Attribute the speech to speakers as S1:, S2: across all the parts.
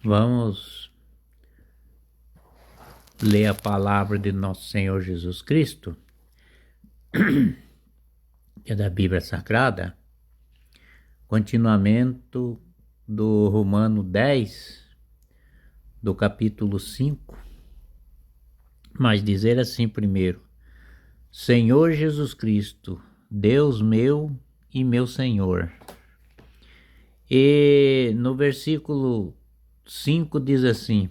S1: Vamos ler a palavra de nosso Senhor Jesus Cristo, que é da Bíblia Sagrada, continuamento do Romano 10, do capítulo 5, mas dizer assim primeiro: Senhor Jesus Cristo, Deus meu e meu Senhor. E no versículo 5 diz assim: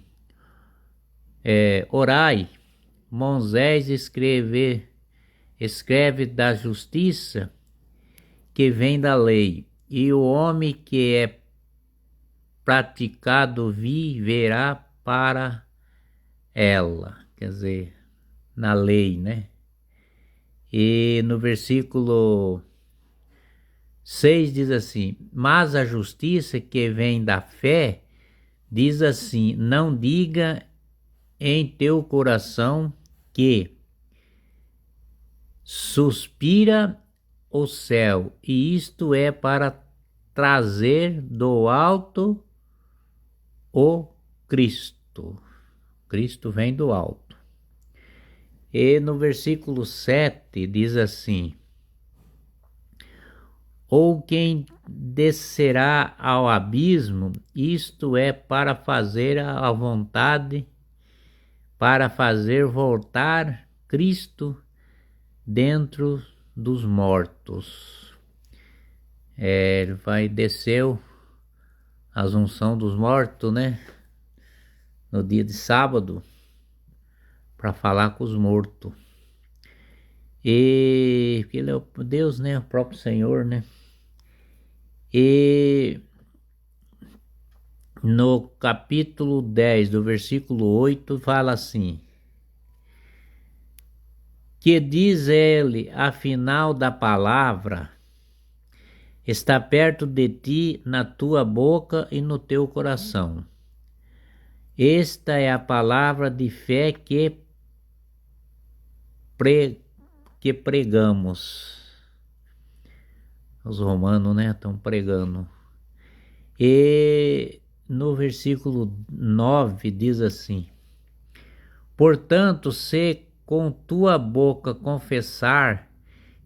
S1: Orai, Moisés escreve da justiça que vem da lei, e o homem que é praticado viverá para ela. Quer dizer, na lei, né? E no versículo 6 diz assim: mas a justiça que vem da fé diz assim: não diga em teu coração que suspira o céu, e isto é para trazer do alto o Cristo. Cristo vem do alto. E no versículo 7 diz assim: ou quem descerá ao abismo, isto é para fazer a vontade, para fazer voltar Cristo dentro dos mortos. Ele vai descer a unção dos mortos, né? No dia de sábado, para falar com os mortos. E ele é o Deus, né? O próprio Senhor, né? E no capítulo 10, do versículo 8, fala assim: que diz ele, afinal da palavra, está perto de ti, na tua boca e no teu coração. Esta é a palavra de fé que pregamos. Os romanos, né, estão pregando. E no versículo 9 diz assim: portanto, se com tua boca confessar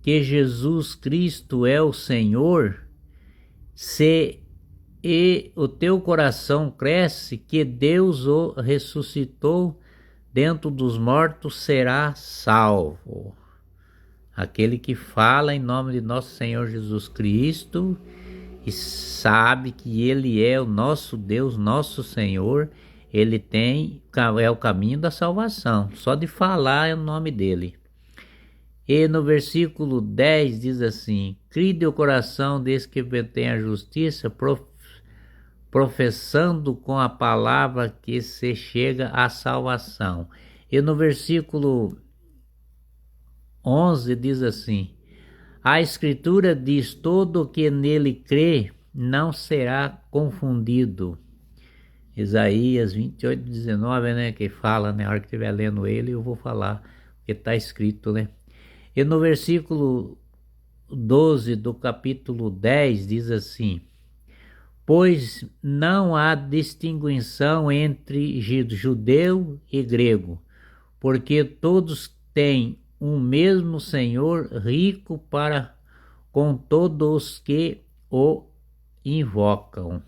S1: que Jesus Cristo é o Senhor, se e o teu coração cresce que Deus o ressuscitou dentro dos mortos, será salvo. Aquele que fala em nome de nosso Senhor Jesus Cristo e sabe que Ele é o nosso Deus, nosso Senhor, Ele é o caminho da salvação. Só de falar é o nome dele. E no versículo 10 diz assim: crie o coração desse que tem a justiça, professando com a palavra que se chega à salvação. E no versículo 11 diz assim: a escritura diz: todo que nele crê não será confundido. Isaías 28:19, né, que fala, né, a hora que estiver lendo ele eu vou falar, porque está escrito, né. E no versículo 12 do capítulo 10 diz assim: pois não há distinção entre judeu e grego, porque todos têm um mesmo Senhor, rico para com todos os que o invocam.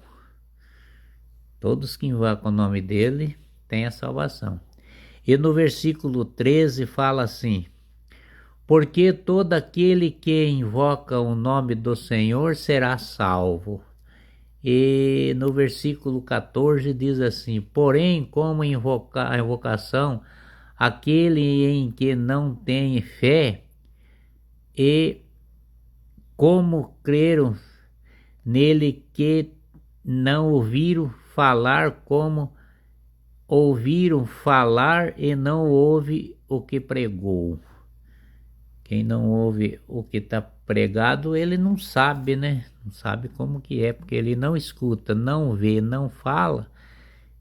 S1: Todos que invocam o nome dele têm a salvação. E no versículo 13 fala assim: porque todo aquele que invoca o nome do Senhor será salvo. E no versículo 14 diz assim: porém, como a invocação aquele em que não tem fé, e como creram nele que não ouviram falar, como ouviram falar e não ouve o que pregou. Quem não ouve o que está pregado, ele não sabe, né? Não sabe como que é, porque ele não escuta, não vê, não fala.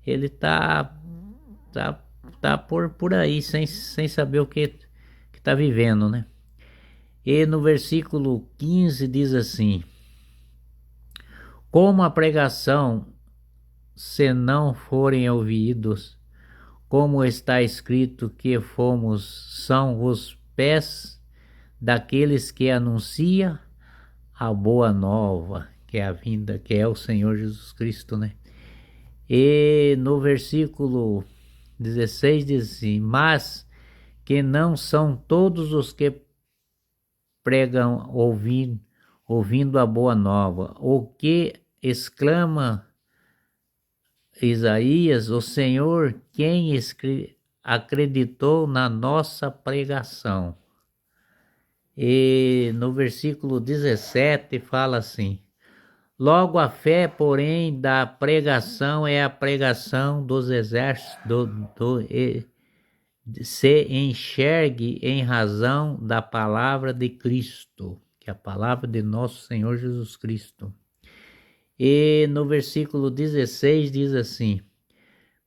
S1: Ele tá por aí, sem saber o que está vivendo, né? E no versículo 15 diz assim: como a pregação se não forem ouvidos, como está escrito que são os pés daqueles que anuncia a boa nova, que é a vinda, que é o Senhor Jesus Cristo, né? E no versículo 16 diz assim: mas que não são todos os que pregam ouvindo a boa nova. O que exclama Isaías: o Senhor, quem acreditou na nossa pregação. E no versículo 17 fala assim: logo a fé, porém, da pregação é a pregação dos exércitos, se enxergue em razão da palavra de Cristo, que é a palavra de nosso Senhor Jesus Cristo. E no versículo 16 diz assim: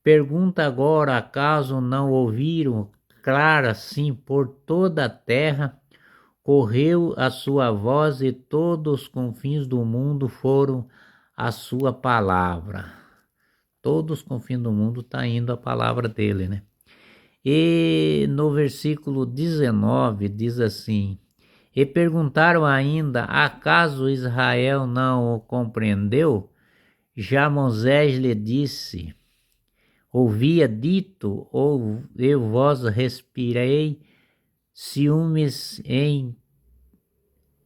S1: pergunta agora, acaso não ouviram? Clara sim, por toda a terra correu a sua voz e todos os confins do mundo foram a sua palavra. Todos os confins do mundo está indo a palavra dele, né? E no versículo 19 diz assim: e perguntaram ainda, acaso Israel não o compreendeu? Já Moisés lhe disse, ouvia dito, ou eu vos respirei ciúmes em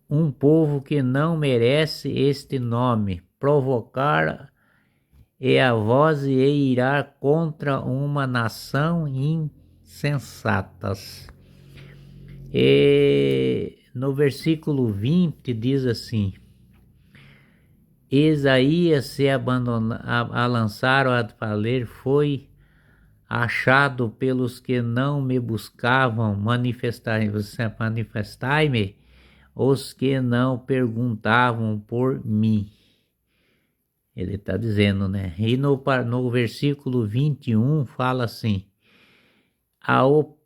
S1: um povo que não merece este nome, provocar e a voz e irá contra uma nação insensatas. E no versículo 20 diz assim: Isaías se lançaram a valer, foi achado pelos que não me buscavam, manifestai-me os que não perguntavam por mim. Ele está dizendo, né? E no versículo 21 fala assim: ao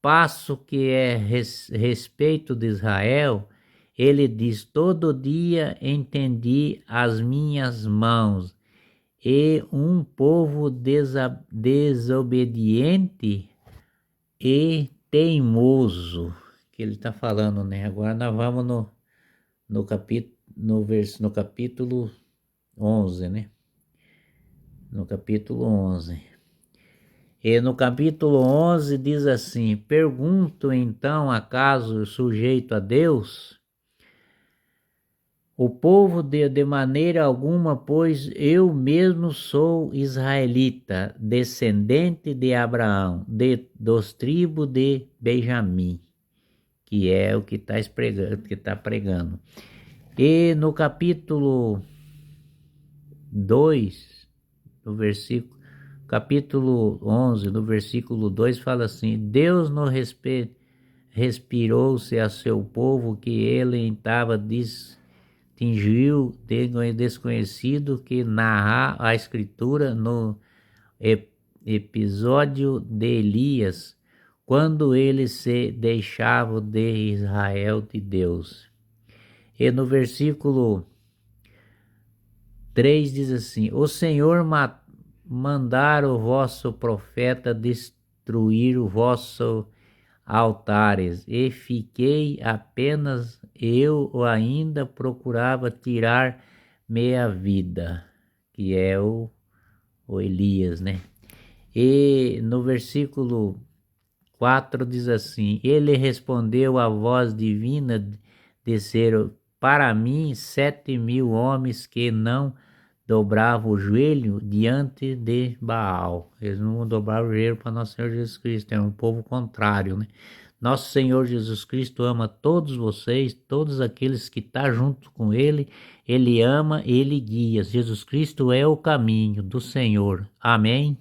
S1: passo que é respeito de Israel, ele diz, todo dia entendi as minhas mãos, e um povo desobediente e teimoso, que ele está falando, né? Agora nós vamos no capítulo 11, né? No capítulo 11. E no capítulo 11 diz assim: pergunto então, acaso sujeito a Deus? O povo de maneira alguma, pois eu mesmo sou israelita, descendente de Abraão, dos tribos de Benjamim, que é o que está pregando. E no capítulo 2, no capítulo 11, no versículo 2, fala assim: Deus não respirou-se a seu povo, que ele estava tingiu de desconhecido, que narra a escritura no episódio de Elias, quando ele se deixava de Israel de Deus. E no versículo 3 diz assim: o Senhor mandar o vosso profeta destruir o vosso altares, e fiquei apenas eu ainda procurava tirar meia vida, que é o Elias, né? E no versículo 4 diz assim: ele respondeu à voz divina, desceram para mim 7.000 homens que não dobravam o joelho diante de Baal. Eles não dobraram o joelho para nosso Senhor Jesus Cristo, é um povo contrário, né? Nosso Senhor Jesus Cristo ama todos vocês, todos aqueles que estão junto com Ele, Ele ama, Ele guia. Jesus Cristo é o caminho do Senhor. Amém?